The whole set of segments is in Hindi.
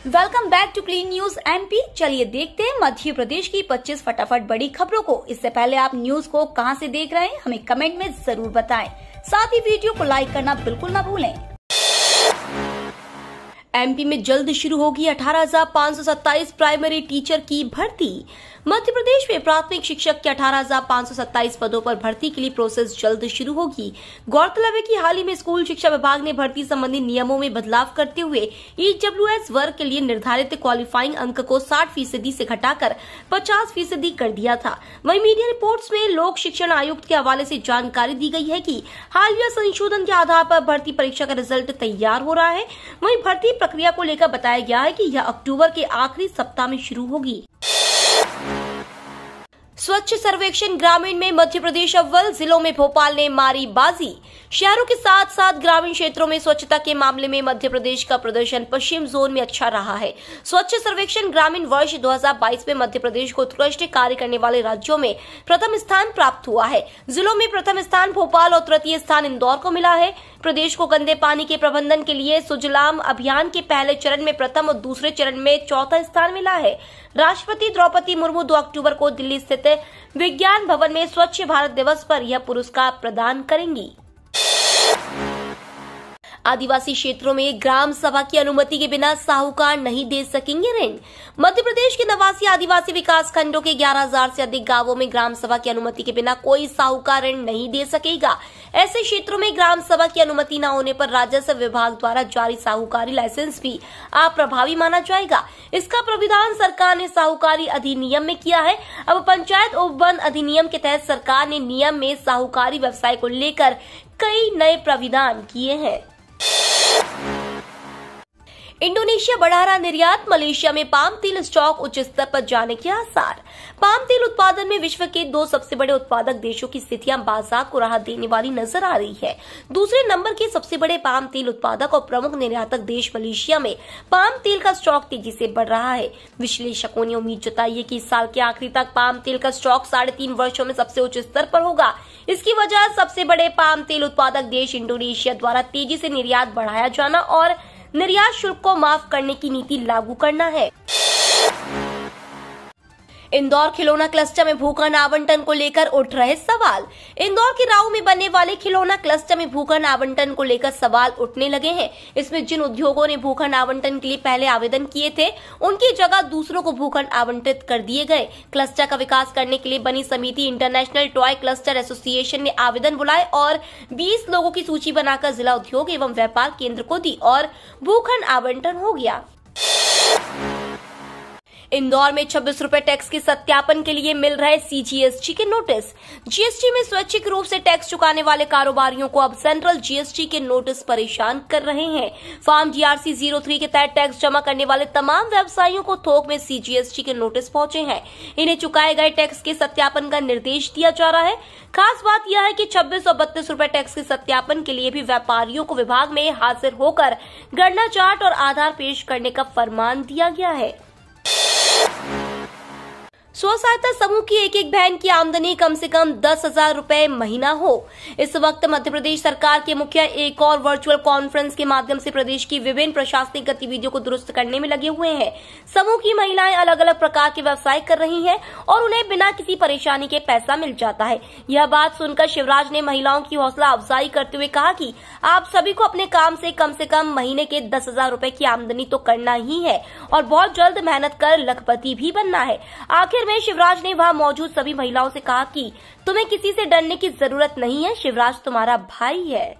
Welcome back to Clean News MP. चलिए देखते हैं मध्य प्रदेश की 25 फटाफट बड़ी खबरों को। इससे पहले आप न्यूज को कहां से देख रहे हैं हमें कमेंट में जरूर बताएं। साथ ही वीडियो को लाइक करना बिल्कुल ना भूलें। एमपी में जल्द शुरू होगी 18,527 प्राइमरी टीचर की भर्ती। मध्य प्रदेश में प्राथमिक शिक्षक के 18,527 पदों पर भर्ती के लिए प्रोसेस जल्द शुरू होगी। गौरतलब है कि हाल ही में स्कूल शिक्षा विभाग ने भर्ती संबंधी नियमों में बदलाव करते हुए ईडब्ल्यूएस वर्ग के लिए निर्धारित क्वालिफाइंग अंक को 60% से घटाकर 50% कर दिया था। वहीं मीडिया रिपोर्ट्स में लोक शिक्षण आयुक्त के हवाले से जानकारी दी गई है कि हालिया संशोधन के आधार पर भर्ती परीक्षा का रिजल्ट तैयार हो रहा है। वहीं भर्ती प्रक्रिया को लेकर बताया गया है कि यह अक्टूबर के आखिरी सप्ताह में शुरू होगी। स्वच्छ सर्वेक्षण ग्रामीण में मध्य प्रदेश अव्वल, जिलों में भोपाल ने मारी बाजी। शहरों के साथ साथ ग्रामीण क्षेत्रों में स्वच्छता के मामले में मध्य प्रदेश का प्रदर्शन पश्चिम जोन में अच्छा रहा है। स्वच्छ सर्वेक्षण ग्रामीण वर्ष 2022 में मध्य प्रदेश को उत्कृष्ट कार्य करने वाले राज्यों में प्रथम स्थान प्राप्त हुआ है। जिलों में प्रथम स्थान भोपाल और तृतीय स्थान इंदौर को मिला है। प्रदेश को गंदे पानी के प्रबंधन के लिए सुजलाम अभियान के पहले चरण में प्रथम और दूसरे चरण में चौथा स्थान मिला है। राष्ट्रपति द्रौपदी मुर्मू 2 अक्टूबर को दिल्ली स्थित विज्ञान भवन में स्वच्छ भारत दिवस पर यह पुरस्कार प्रदान करेंगी। आदिवासी क्षेत्रों में ग्राम सभा की अनुमति के बिना साहूकार नहीं दे सकेंगे ऋण। मध्य प्रदेश के 89 आदिवासी विकास खंडों के 11,000 से अधिक गांवों में ग्राम सभा की अनुमति के बिना कोई साहूकार ऋण नहीं दे सकेगा। ऐसे क्षेत्रों में ग्राम सभा की अनुमति न होने पर राजस्व विभाग द्वारा जारी साहूकारी लाइसेंस भी अप्रभावी माना जाएगा। इसका प्रावधान सरकार ने साहूकारी अधिनियम में किया है। अब पंचायत उपवन अधिनियम के तहत सरकार ने नियम में साहूकारी व्यवसाय को लेकर कई नए प्रावधान किए हैं। इंडोनेशिया बढ़ा रहा निर्यात, मलेशिया में पाम तेल स्टॉक उच्च स्तर पर जाने के आसार। पाम तेल उत्पादन में विश्व के 2 सबसे बड़े उत्पादक देशों की स्थितियां बाजार को राहत देने वाली नजर आ रही है। दूसरे नंबर के सबसे बड़े पाम तेल उत्पादक और प्रमुख निर्यातक देश मलेशिया में पाम तेल का स्टॉक तेजी से बढ़ रहा है। विश्लेषकों ने उम्मीद जताई है कि इस साल के आखिरी तक पाम तेल का स्टॉक 3.5 वर्षों में सबसे उच्च स्तर पर होगा। इसकी वजह सबसे बड़े पाम तेल उत्पादक देश इंडोनेशिया द्वारा तेजी से निर्यात बढ़ाया जाना और निर्यात शुल्क को माफ करने की नीति लागू करना है। इंदौर खिलौना क्लस्टर में भूखंड आवंटन को लेकर उठ रहे सवाल। इंदौर के राऊ में बनने वाले खिलौना क्लस्टर में भूखंड आवंटन को लेकर सवाल उठने लगे हैं। इसमें जिन उद्योगों ने भूखंड आवंटन के लिए पहले आवेदन किए थे, उनकी जगह दूसरों को भूखंड आवंटित कर दिए गए। क्लस्टर का विकास करने के लिए बनी समिति इंटरनेशनल टॉय क्लस्टर एसोसिएशन ने आवेदन बुलाए और 20 लोगों की सूची बनाकर जिला उद्योग एवं व्यापार केंद्र को दी और भूखंड आवंटन हो गया। इंदौर में 26 रुपए टैक्स के सत्यापन के लिए मिल रहे सीजीएसटी के नोटिस। जीएसटी में स्वैच्छिक रूप से टैक्स चुकाने वाले कारोबारियों को अब सेंट्रल जीएसटी के नोटिस परेशान कर रहे हैं। फॉर्म DRC 03 के तहत टैक्स जमा करने वाले तमाम व्यवसायियों को थोक में सीजीएसटी के नोटिस पहुंचे हैं। इन्हें चुकाए गए टैक्स के सत्यापन का निर्देश दिया जा रहा है। खास बात यह है कि 26 और 32 रुपए टैक्स के सत्यापन के लिए भी व्यापारियों को विभाग में हाजिर होकर गणना चार्ट और आधार पेश करने का फरमान दिया गया है। स्व सहायता समूह की एक बहन की आमदनी कम से कम 10,000 रुपए महीना हो। इस वक्त मध्य प्रदेश सरकार के मुखिया एक और वर्चुअल कॉन्फ्रेंस के माध्यम से प्रदेश की विभिन्न प्रशासनिक गतिविधियों को दुरुस्त करने में लगे हुए हैं। समूह की महिलाएं अलग अलग प्रकार के व्यवसाय कर रही हैं और उन्हें बिना किसी परेशानी के पैसा मिल जाता है। यह बात सुनकर शिवराज ने महिलाओं की हौसला अफजाई करते हुए कहा कि आप सभी को अपने काम से कम महीने के 10,000 रुपए की आमदनी तो करना ही है और बहुत जल्द मेहनत कर लखपति भी बनना है। आखिर में शिवराज ने वहां मौजूद सभी महिलाओं से कहा कि तुम्हें किसी से डरने की जरूरत नहीं है, शिवराज तुम्हारा भाई है।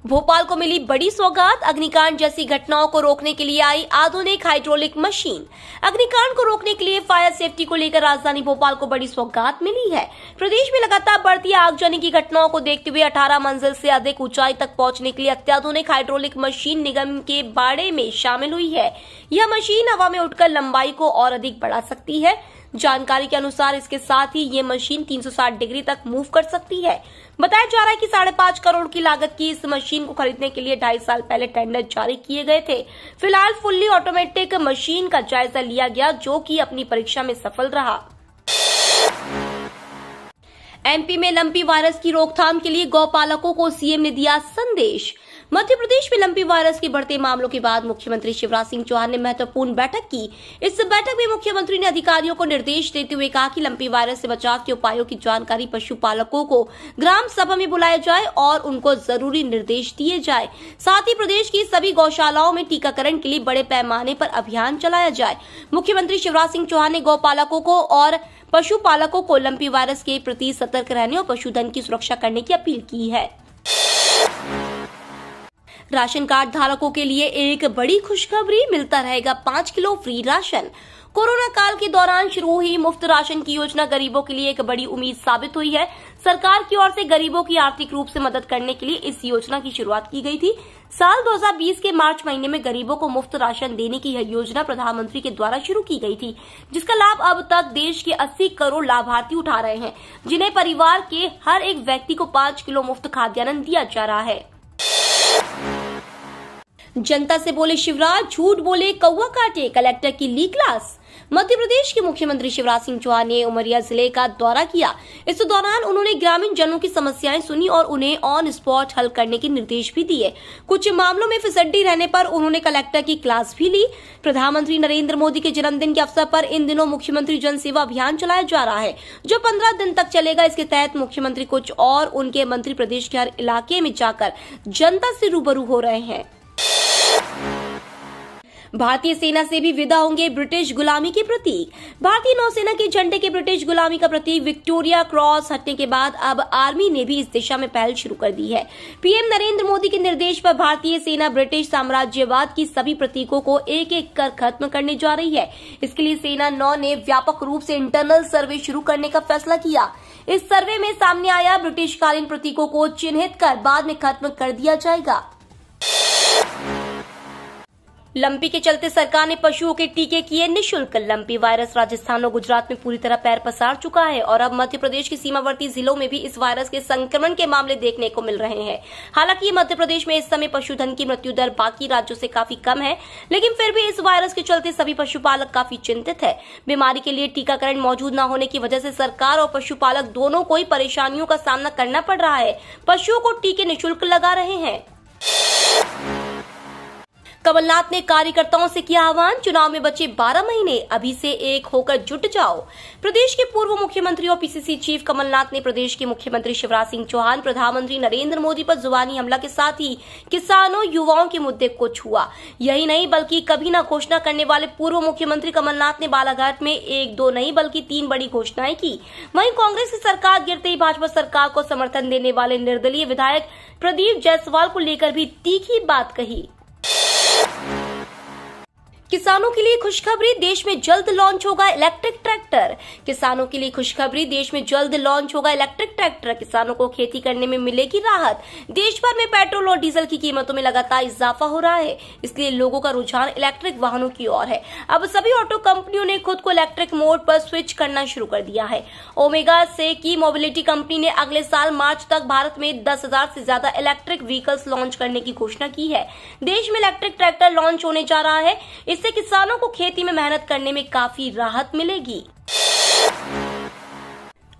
भोपाल को मिली बड़ी सौगात, अग्निकांड जैसी घटनाओं को रोकने के लिए आई आधुनिक हाइड्रोलिक मशीन। अग्निकांड को रोकने के लिए फायर सेफ्टी को लेकर राजधानी भोपाल को बड़ी सौगात मिली है। प्रदेश में लगातार बढ़ती आगजनी की घटनाओं को देखते हुए 18 मंजिल से अधिक ऊंचाई तक पहुंचने के लिए अत्याधुनिक हाइड्रोलिक मशीन निगम के बाड़े में शामिल हुई है। यह मशीन हवा में उठकर लंबाई को और अधिक बढ़ा सकती है। जानकारी के अनुसार इसके साथ ही ये मशीन 360 डिग्री तक मूव कर सकती है। बताया जा रहा है कि 5.5 करोड़ की लागत की इस मशीन को खरीदने के लिए 2.5 साल पहले टेंडर जारी किए गए थे। फिलहाल फुल्ली ऑटोमेटिक मशीन का जायजा लिया गया, जो कि अपनी परीक्षा में सफल रहा। एमपी में लंपी वायरस की रोकथाम के लिए गौपालकों को सीएम ने दिया संदेश। मध्य प्रदेश में लंपी वायरस के बढ़ते मामलों के बाद मुख्यमंत्री शिवराज सिंह चौहान ने महत्वपूर्ण बैठक की। इस बैठक में मुख्यमंत्री ने अधिकारियों को निर्देश देते हुए कहा कि लंपी वायरस से बचाव के उपायों की जानकारी पशुपालकों को ग्राम सभा में बुलाया जाए और उनको जरूरी निर्देश दिए जाए। साथ ही प्रदेश की सभी गौशालाओं में टीकाकरण के लिए बड़े पैमाने पर अभियान चलाया जाए। मुख्यमंत्री शिवराज सिंह चौहान ने गौपालकों को और पशुपालकों को लंपी वायरस के प्रति सतर्क रहने और पशुधन की सुरक्षा करने की अपील की है। राशन कार्ड धारकों के लिए एक बड़ी खुशखबरी, मिलता रहेगा 5 किलो फ्री राशन। कोरोना काल के दौरान शुरू हुई मुफ्त राशन की योजना गरीबों के लिए एक बड़ी उम्मीद साबित हुई है। सरकार की ओर से गरीबों की आर्थिक रूप से मदद करने के लिए इस योजना की शुरुआत की गई थी। साल 2020 के मार्च महीने में गरीबों को मुफ्त राशन देने की यह योजना प्रधानमंत्री के द्वारा शुरू की गई थी, जिसका लाभ अब तक देश के 80 करोड़ लाभार्थी उठा रहे हैं, जिन्हें परिवार के हर एक व्यक्ति को 5 किलो मुफ्त खाद्यान्न दिया जा रहा है। जनता से बोले शिवराज, झूठ बोले कौवा काटे, कलेक्टर की ली क्लास। मध्य प्रदेश के मुख्यमंत्री शिवराज सिंह चौहान ने उमरिया जिले का दौरा किया। इस दौरान उन्होंने ग्रामीण जनों की समस्याएं सुनी और उन्हें ऑन स्पॉट हल करने के निर्देश भी दिए। कुछ मामलों में फिसड्डी रहने पर उन्होंने कलेक्टर की क्लास भी ली। प्रधानमंत्री नरेंद्र मोदी के जन्मदिन के अवसर पर इन दिनों मुख्यमंत्री जन सेवा अभियान चलाया जा रहा है, जो 15 दिन तक चलेगा। इसके तहत मुख्यमंत्री कुछ और उनके मंत्री प्रदेश के हर इलाके में जाकर जनता से रूबरू हो रहे हैं। भारतीय सेना से भी विदा होंगे ब्रिटिश गुलामी के प्रतीक। भारतीय नौसेना के झंडे के ब्रिटिश गुलामी का प्रतीक विक्टोरिया क्रॉस हटने के बाद अब आर्मी ने भी इस दिशा में पहल शुरू कर दी है। पीएम नरेंद्र मोदी के निर्देश पर भारतीय सेना ब्रिटिश साम्राज्यवाद की सभी प्रतीकों को एक एक कर खत्म करने जा रही है। इसके लिए सेना 9 ने व्यापक रूप से इंटरनल सर्वे शुरू करने का फैसला किया। इस सर्वे में सामने आया ब्रिटिश कालीन प्रतीकों को चिन्हित कर बाद में खत्म कर दिया जाएगा। लंपी के चलते सरकार ने पशुओं के टीके किए निःशुल्क। लंपी वायरस राजस्थान और गुजरात में पूरी तरह पैर पसार चुका है और अब मध्य प्रदेश के सीमावर्ती जिलों में भी इस वायरस के संक्रमण के मामले देखने को मिल रहे हैं। हालांकि मध्य प्रदेश में इस समय पशुधन की मृत्यु दर बाकी राज्यों से काफी कम है, लेकिन फिर भी इस वायरस के चलते सभी पशुपालक काफी चिंतित है। बीमारी के लिए टीकाकरण मौजूद न होने की वजह से सरकार और पशुपालक दोनों को ही परेशानियों का सामना करना पड़ रहा है। पशुओं को टीके निःशुल्क लगा रहे हैं। कमलनाथ ने कार्यकर्ताओं से किया आह्वान, चुनाव में बचे 12 महीने, अभी से एक होकर जुट जाओ। प्रदेश के पूर्व मुख्यमंत्री और पीसीसी चीफ कमलनाथ ने प्रदेश के मुख्यमंत्री शिवराज सिंह चौहान, प्रधानमंत्री नरेंद्र मोदी पर जुबानी हमला के साथ ही किसानों युवाओं के मुद्दे को छुआ। यही नहीं बल्कि कभी न घोषणा करने वाले पूर्व मुख्यमंत्री कमलनाथ ने बालाघाट में 1-2 नहीं बल्कि 3 बड़ी घोषणाएं की। वहीं कांग्रेस की सरकार गिरते ही भाजपा सरकार को समर्थन देने वाले निर्दलीय विधायक प्रदीप जायसवाल को लेकर भी तीखी बात कही। किसानों के लिए खुशखबरी, देश में जल्द लॉन्च होगा इलेक्ट्रिक ट्रैक्टर। किसानों के लिए खुशखबरी, देश में जल्द लॉन्च होगा इलेक्ट्रिक ट्रैक्टर। किसानों को खेती करने में मिलेगी राहत। देश भर में पेट्रोल और डीजल की कीमतों में लगातार इजाफा हो रहा है, इसलिए लोगों का रुझान इलेक्ट्रिक वाहनों की ओर है। अब सभी ऑटो कंपनियों ने खुद को इलेक्ट्रिक मोड पर स्विच करना शुरू कर दिया है। ओमेगा से की मोबिलिटी कंपनी ने अगले साल मार्च तक भारत में 10,000 से ज्यादा इलेक्ट्रिक व्हीकल्स लॉन्च करने की घोषणा की है। देश में इलेक्ट्रिक ट्रैक्टर लॉन्च होने जा रहा है। इससे किसानों को खेती में मेहनत करने में काफी राहत मिलेगी।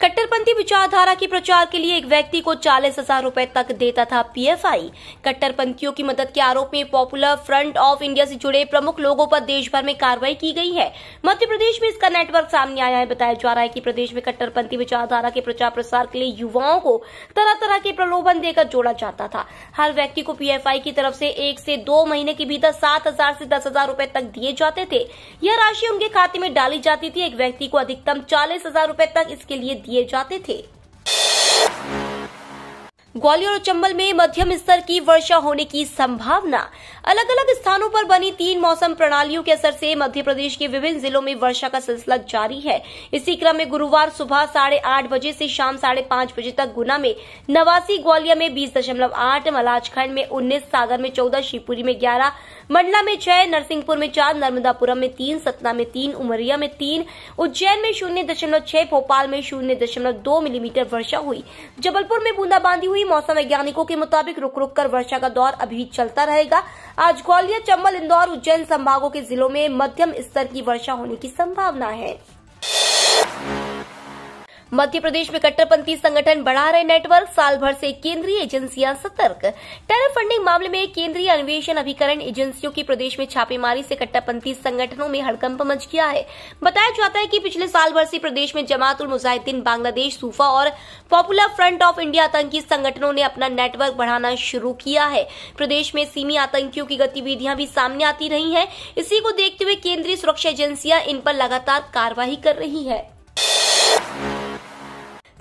कट्टरपंथी विचारधारा के प्रचार के लिए एक व्यक्ति को 40,000 रुपए तक देता था पीएफआई। कट्टरपंथियों की मदद के आरोप में पॉपुलर फ्रंट ऑफ इंडिया से जुड़े प्रमुख लोगों पर देश भर में कार्रवाई की गई है। मध्य प्रदेश में इसका नेटवर्क सामने आया है। बताया जा रहा है कि प्रदेश में कट्टरपंथी विचारधारा के प्रचार प्रसार के लिए युवाओं को तरह तरह के प्रलोभन देकर जोड़ा जाता था। हर व्यक्ति को पीएफआई की तरफ से 1 से 2 महीने के भीतर 7,000 से 10,000 रुपए तक दिए जाते थे। यह राशि उनके खाते में डाली जाती थी। एक व्यक्ति को अधिकतम 40,000 रुपए तक इसके लिए दिए जाते थे। ग्वालियर और चंबल में मध्यम स्तर की वर्षा होने की संभावना। अलग अलग स्थानों पर बनी 3 मौसम प्रणालियों के असर से मध्य प्रदेश के विभिन्न जिलों में वर्षा का सिलसिला जारी है। इसी क्रम में गुरुवार सुबह 8:30 बजे से शाम 5:30 बजे तक गुना में 89, ग्वालियर में 20.8, मलाजखंड में 19, सागर में 14, शिवपुरी में 11, मंडला में 6, नरसिंहपुर में 4, नर्मदापुरम में 3, सतना में 3, उमरिया में 3, उज्जैन में 0.6, भोपाल में 0.2 मिलीमीटर वर्षा हुई। जबलपुर में बूंदाबांदी हुई। मौसम वैज्ञानिकों के मुताबिक रुक रुक कर वर्षा का दौर अभी चलता रहेगा। आज ग्वालियर, चंबल, इंदौर, उज्जैन संभागों के जिलों में मध्यम स्तर की वर्षा होने की संभावना है। मध्य प्रदेश में कट्टरपंथी संगठन बढ़ा रहे नेटवर्क, साल भर से केंद्रीय एजेंसियां सतर्क। टेरर फंडिंग मामले में केंद्रीय अन्वेषण अभिकरण एजेंसियों की प्रदेश में छापेमारी से कट्टरपंथी संगठनों में हड़कंप मच गया है। बताया जाता है कि पिछले साल भर से प्रदेश में जमात उल मुजाहिदीन बांग्लादेश, सूफा और पॉपुलर फ्रंट ऑफ इंडिया आतंकी संगठनों ने अपना नेटवर्क बढ़ाना शुरू किया है। प्रदेश में सीमी आतंकियों की गतिविधियां भी सामने आती रही हैं। इसी को देखते हुए केंद्रीय सुरक्षा एजेंसियां इन पर लगातार कार्रवाई कर रही है।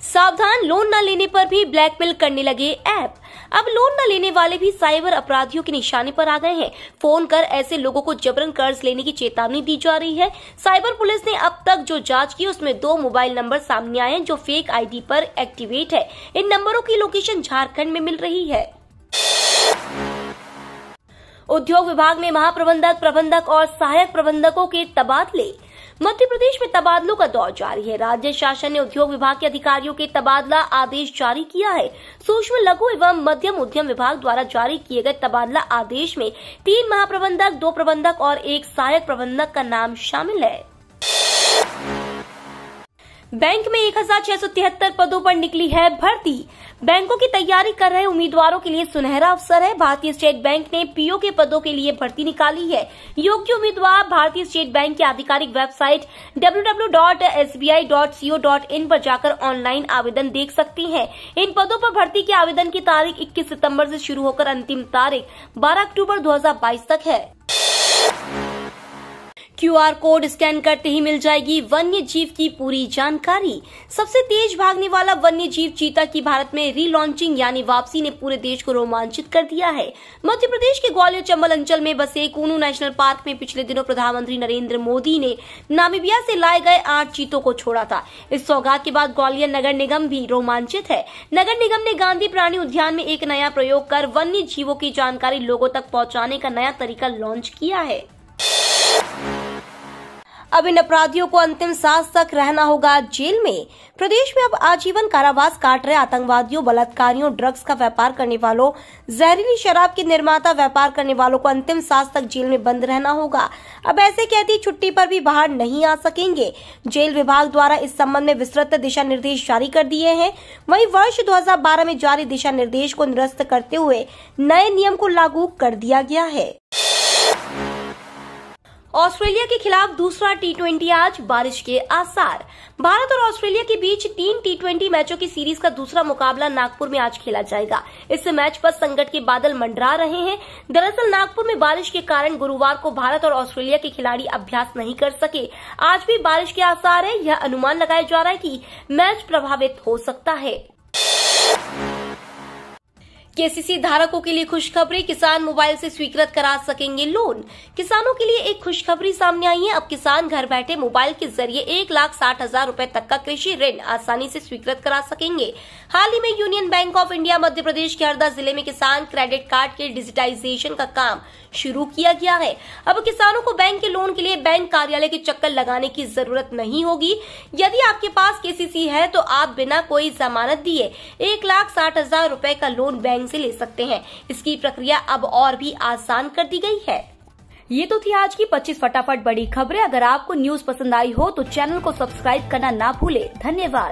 सावधान, लोन न लेने पर भी ब्लैकमेल करने लगे ऐप। अब लोन न लेने वाले भी साइबर अपराधियों के निशाने पर आ गए हैं। फोन कर ऐसे लोगों को जबरन कर्ज लेने की चेतावनी दी जा रही है। साइबर पुलिस ने अब तक जो जांच की उसमें 2 मोबाइल नंबर सामने आए हैं जो फेक आईडी पर एक्टिवेट है। इन नंबरों की लोकेशन झारखंड में मिल रही है। उद्योग विभाग में महाप्रबंधक, प्रबंधक और सहायक प्रबंधकों के तबादले। मध्य प्रदेश में तबादलों का दौर जारी है। राज्य शासन ने उद्योग विभाग के अधिकारियों के तबादला आदेश जारी किया है। सूक्ष्म, लघु एवं मध्यम उद्यम विभाग द्वारा जारी किए गए तबादला आदेश में 3 महाप्रबंधक, 2 प्रबंधक और 1 सहायक प्रबंधक का नाम शामिल है। बैंक में 1673 पदों पर निकली है भर्ती। बैंकों की तैयारी कर रहे उम्मीदवारों के लिए सुनहरा अवसर है। भारतीय स्टेट बैंक ने पीओ के पदों के लिए भर्ती निकाली है। योग्य उम्मीदवार भारतीय स्टेट बैंक की आधिकारिक वेबसाइट www.sbi.co.in पर जाकर ऑनलाइन आवेदन देख सकती हैं। इन पदों पर भर्ती के आवेदन की तारीख 21 सितंबर से शुरू होकर अंतिम तारीख 12 अक्टूबर 2022 तक है। QR कोड स्कैन करते ही मिल जाएगी वन्य जीव की पूरी जानकारी। सबसे तेज भागने वाला वन्य जीव चीता की भारत में रीलॉन्चिंग यानी वापसी ने पूरे देश को रोमांचित कर दिया है। मध्य प्रदेश के ग्वालियर चंबल अंचल में बसे कूनू नेशनल पार्क में पिछले दिनों प्रधानमंत्री नरेंद्र मोदी ने नामीबिया से लाए गए 8 चीतों को छोड़ा था। इस सौगात के बाद ग्वालियर नगर निगम भी रोमांचित है। नगर निगम ने गांधी प्राणी उद्यान में एक नया प्रयोग कर वन्य जीवों की जानकारी लोगों तक पहुँचाने का नया तरीका लॉन्च किया है। अब इन अपराधियों को अंतिम सांस तक रहना होगा जेल में। प्रदेश में अब आजीवन कारावास काट रहे आतंकवादियों, बलात्कारियों, ड्रग्स का व्यापार करने वालों, जहरीली शराब के निर्माता, व्यापार करने वालों को अंतिम सांस तक जेल में बंद रहना होगा। अब ऐसे कैदी छुट्टी पर भी बाहर नहीं आ सकेंगे। जेल विभाग द्वारा इस संबंध में विस्तृत दिशा निर्देश जारी कर दिए हैं। वहीं वर्ष 2012 में जारी दिशा निर्देश को निरस्त करते हुए नए नियम को लागू कर दिया गया है। ऑस्ट्रेलिया के खिलाफ दूसरा T20 आज, बारिश के आसार। भारत और ऑस्ट्रेलिया के बीच 3 T20 मैचों की सीरीज का दूसरा मुकाबला नागपुर में आज खेला जाएगा। इस मैच पर संकट के बादल मंडरा रहे हैं। दरअसल नागपुर में बारिश के कारण गुरुवार को भारत और ऑस्ट्रेलिया के खिलाड़ी अभ्यास नहीं कर सके। आज भी बारिश के आसार है। यह अनुमान लगाया जा रहा है कि मैच प्रभावित हो सकता है। केसीसी धारकों के लिए खुशखबरी, किसान मोबाइल से स्वीकृत करा सकेंगे लोन। किसानों के लिए एक खुशखबरी सामने आई है। अब किसान घर बैठे मोबाइल के जरिए 1,60,000 रुपए तक का कृषि ऋण आसानी से स्वीकृत करा सकेंगे। हाल ही में union bank of India Madhya Pradesh के हरदा जिले में किसान क्रेडिट कार्ड के डिजिटाइजेशन का काम शुरू किया गया है। अब किसानों को बैंक के लोन के लिए बैंक कार्यालय के चक्कर लगाने की जरूरत नहीं होगी। यदि आपके पास केसीसी है तो आप बिना कोई जमानत दिए 1,60,000 रुपए का लोन बैंक से ले सकते हैं। इसकी प्रक्रिया अब और भी आसान कर दी गई है। ये तो थी आज की 25 फटाफट बड़ी खबरें। अगर आपको न्यूज पसंद आई हो तो चैनल को सब्सक्राइब करना ना भूले। धन्यवाद।